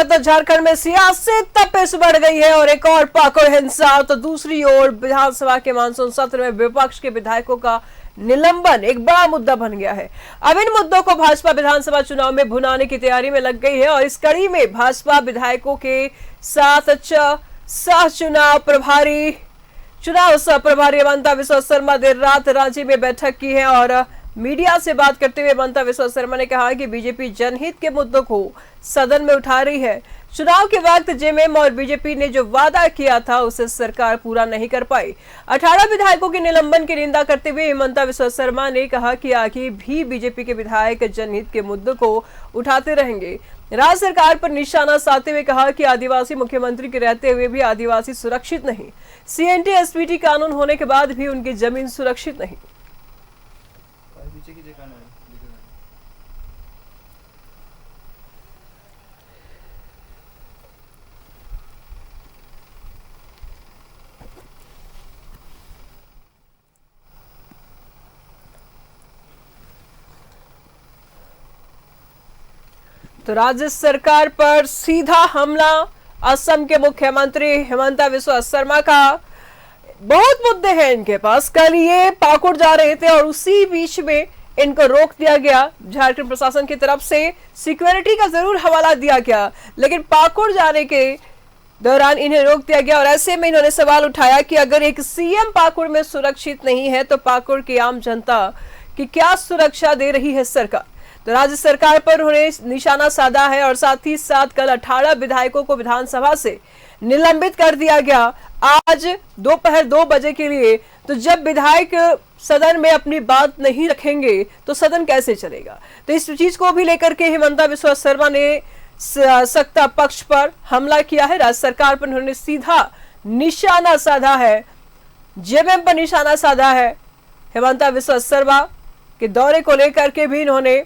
तो झारखंड में सियासी तपिश बढ़ गई है और एक और पाकुड़ हिंसा। तो दूसरी ओर विधानसभा के मानसून सत्र में विपक्ष के विधायकों का निलंबन एक बड़ा मुद्दा बन गया है। अब इन मुद्दों को भाजपा विधानसभा चुनाव में भुनाने की तैयारी में लग गई है और इस कड़ी में भाजपा विधायकों के साथ चुनाव सह प्रभारी हेमंता बिस्वा शर्मा देर रात रांची में बैठक की है और मीडिया से बात करते हुए हेमंता बिस्वा शर्मा ने कहा कि बीजेपी जनहित के मुद्दों को सदन में उठा रही है। चुनाव के वक्त जेएमएम और बीजेपी ने जो वादा किया था उसे सरकार पूरा नहीं कर पाई। 18 विधायकों के निलंबन की निंदा करते हुए हेमंता बिस्वा शर्मा ने कहा कि आगे भी बीजेपी के विधायक जनहित के मुद्दों को उठाते रहेंगे। राज्य सरकार पर निशाना साधते हुए कहा कि आदिवासी मुख्यमंत्री के रहते हुए भी आदिवासी सुरक्षित नहीं, सीएनटी एसपीटी कानून होने के बाद भी उनकी जमीन सुरक्षित नहीं। तो राज्य सरकार पर सीधा हमला असम के मुख्यमंत्री हेमंता बिस्वा शर्मा का। बहुत मुद्दे हैं इनके पास। कल ये पाकुड़ जा रहे थे और उसी बीच में इनको रोक दिया गया। झारखंड प्रशासन की तरफ से सिक्योरिटी का जरूर हवाला दिया गया, लेकिन पाकुड़ जाने के दौरान इन्हें रोक दिया गया और ऐसे में इन्होंने सवाल उठाया कि अगर एक सीएम पाकुड़ में सुरक्षित नहीं है तो पाकुड़ की आम जनता की क्या सुरक्षा दे रही है सरकार। तो राज्य सरकार पर उन्हें निशाना साधा है और साथ ही साथ कल 18 विधायकों को विधानसभा से निलंबित कर दिया गया आज दोपहर 2 बजे के लिए। तो जब विधायक सदन में अपनी बात नहीं रखेंगे तो सदन कैसे चलेगा। तो इस चीज को भी लेकर के हेमंता बिस्वा शर्मा ने सत्ता पक्ष पर हमला किया है। राज्य सरकार पर उन्होंने सीधा निशाना साधा है, जेएमएम पर निशाना साधा है। हेमंता बिस्वा शर्मा के दौरे को लेकर के भी इन्होंने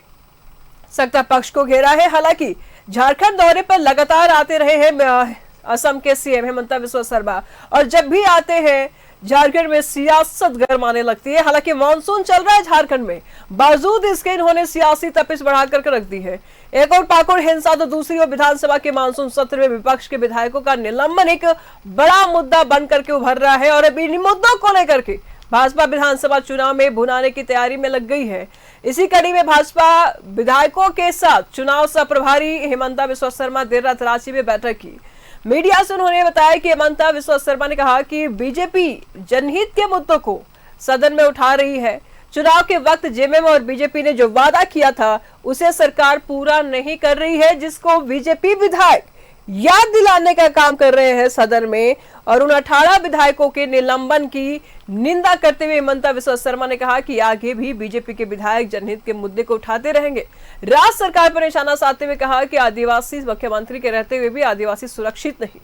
सत्ता पक्ष को घेरा है। हालांकि झारखंड दौरे पर लगातार आते रहे हैं असम के सीएम हेमंता बिस्वा शर्मा और जब भी आते हैं झारखंड में सियासत गरमाने लगती है। हालांकि मानसून चल रहा है झारखंड में, बावजूद इसके इन्होंने सियासी तपिश बढ़ा करके रख दी है। एक और पाकुड़ हिंसा तो दूसरी ओर विधानसभा के मानसून सत्र में विपक्ष के विधायकों का निलंबन एक बड़ा मुद्दा बन करके उभर रहा है और इन मुद्दों को लेकर के भाजपा विधानसभा चुनाव में भुनाने की तैयारी में लग गई है। इसी कड़ी में भाजपा विधायकों के साथ चुनाव सह प्रभारी हेमंता बिस्वा शर्मा देर रात रांची में बैठक की। मीडिया से उन्होंने बताया कि हेमंता बिस्वा शर्मा ने कहा कि बीजेपी जनहित के मुद्दों को सदन में उठा रही है। चुनाव के वक्त जेएमएम और बीजेपी ने जो वादा किया था उसे सरकार पूरा नहीं कर रही है, जिसको बीजेपी विधायक याद दिलाने का काम कर रहे हैं सदन में। और उन 18 विधायकों के निलंबन की निंदा करते हुए हेमंता बिस्वा शर्मा ने कहा कि आगे भी बीजेपी के विधायक जनहित के मुद्दे को उठाते रहेंगे। राज्य सरकार पर निशाना साधते हुए कहा कि आदिवासी मुख्यमंत्री के रहते हुए भी आदिवासी सुरक्षित नहीं।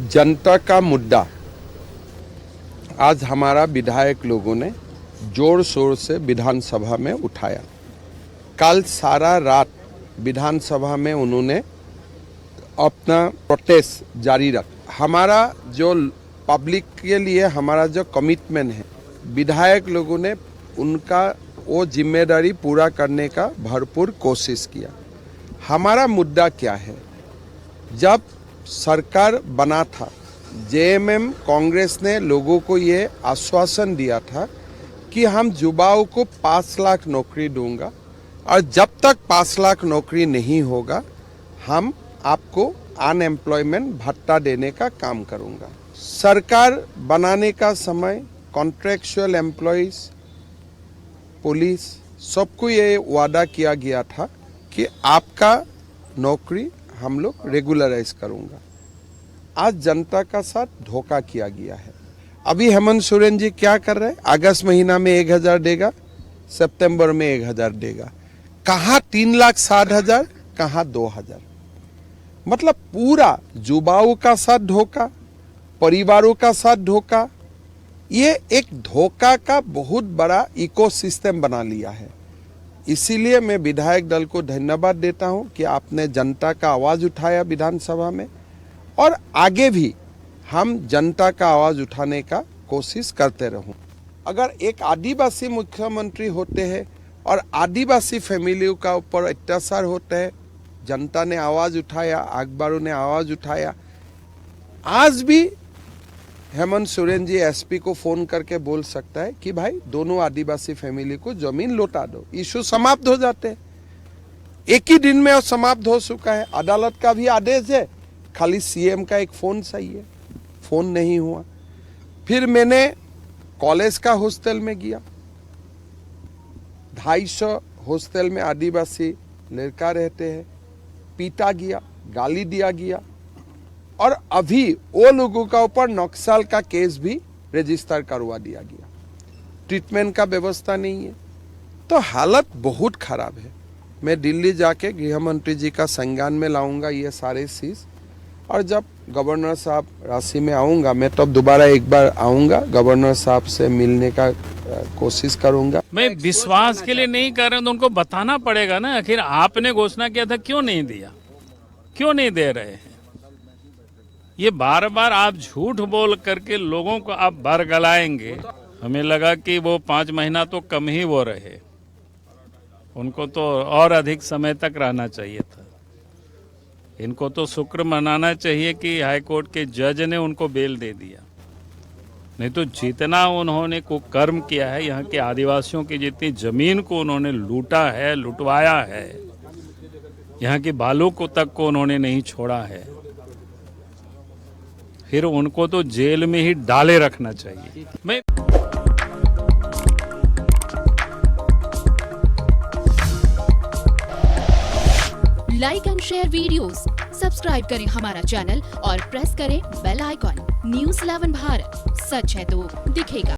जनता का मुद्दा आज हमारा विधायक लोगों ने जोर शोर से विधानसभा में उठाया। कल सारा रात विधानसभा में उन्होंने अपना प्रोटेस्ट जारी रखा। हमारा जो पब्लिक के लिए हमारा जो कमिटमेंट है, विधायक लोगों ने उनका वो जिम्मेदारी पूरा करने का भरपूर कोशिश किया। हमारा मुद्दा क्या है, जब सरकार बना था जेएमएम कांग्रेस ने लोगों को ये आश्वासन दिया था कि हम युवाओं को 5 लाख नौकरी दूंगा और जब तक 5 लाख नौकरी नहीं होगा हम आपको अनएम्प्लॉयमेंट भत्ता देने का काम करूंगा। सरकार बनाने का समय कॉन्ट्रैक्चुअल एम्प्लॉयज, पुलिस, सबको ये वादा किया गया था कि आपका नौकरी हम लोग रेगुलराइज करूंगा। आज जनता का साथ धोखा किया गया है। अभी हेमंत सोरेन जी क्या कर रहे हैं, अगस्त महीना में 1000 देगा, सितंबर में 1000 देगा। कहाँ 3,60,000, कहाँ 2000। मतलब पूरा युवाओं का साथ धोखा, परिवारों का साथ धोखा। ये एक धोखा का बहुत बड़ा इकोसिस्टम बना लिया है। इसीलिए मैं विधायक दल को धन्यवाद देता हूं कि आपने जनता का आवाज उठाया विधानसभा में और आगे भी हम जनता का आवाज उठाने का कोशिश करते रहूं। अगर एक आदिवासी मुख्यमंत्री होते हैं और आदिवासी फैमिलियों का ऊपर अत्याचार होता है, जनता ने आवाज उठाया, अखबारों ने आवाज उठाया। आज भी हेमंत सोरेन जी एसपी को फोन करके बोल सकता है कि भाई दोनों आदिवासी फैमिली को जमीन लौटा दो, इशू समाप्त हो जाते हैं। एक ही दिन में और समाप्त हो चुका है। अदालत का भी आदेश है, खाली सीएम का एक फोन सही है, फोन नहीं हुआ। फिर मैंने कॉलेज का हॉस्टल में गया, 250 हॉस्टल में आदिवासी लड़का रहते हैं, पीटा गया, गाली दिया गया और अभी वो लोगों का ऊपर नक्सल का केस भी रजिस्टर करवा दिया गया। ट्रीटमेंट का व्यवस्था नहीं है, तो हालत बहुत खराब है। मैं दिल्ली जाके गृह मंत्री जी का संज्ञान में लाऊंगा ये सारे चीज, और जब गवर्नर साहब रांची में आऊंगा मैं तब दोबारा एक बार आऊंगा, गवर्नर साहब से मिलने का कोशिश करूंगा। मैं विश्वास के लिए नहीं कर रहा हूं तो उनको बताना पड़ेगा ना। आखिर आपने घोषणा किया था, क्यों नहीं दिया, क्यों नहीं दे रहे हैं? ये बार बार आप झूठ बोल करके लोगों को आप बरगलाएंगे। हमें लगा कि वो 5 महीना तो कम ही वो रहे, उनको तो और अधिक समय तक रहना चाहिए था। इनको तो शुक्र मनाना चाहिए कि हाईकोर्ट के जज ने उनको बेल दे दिया, नहीं तो जितना उन्होंने कुकर्म किया है, यहाँ के आदिवासियों की जितनी जमीन को उन्होंने लूटा है, लुटवाया है, यहाँ की बालू को तक को उन्होंने नहीं छोड़ा है, फिर उनको तो जेल में ही डाले रखना चाहिए। मैं like and share videos, subscribe करें हमारा चैनल और प्रेस करें बेल आइकॉन। न्यूज़ 11 भारत, सच है तो दिखेगा।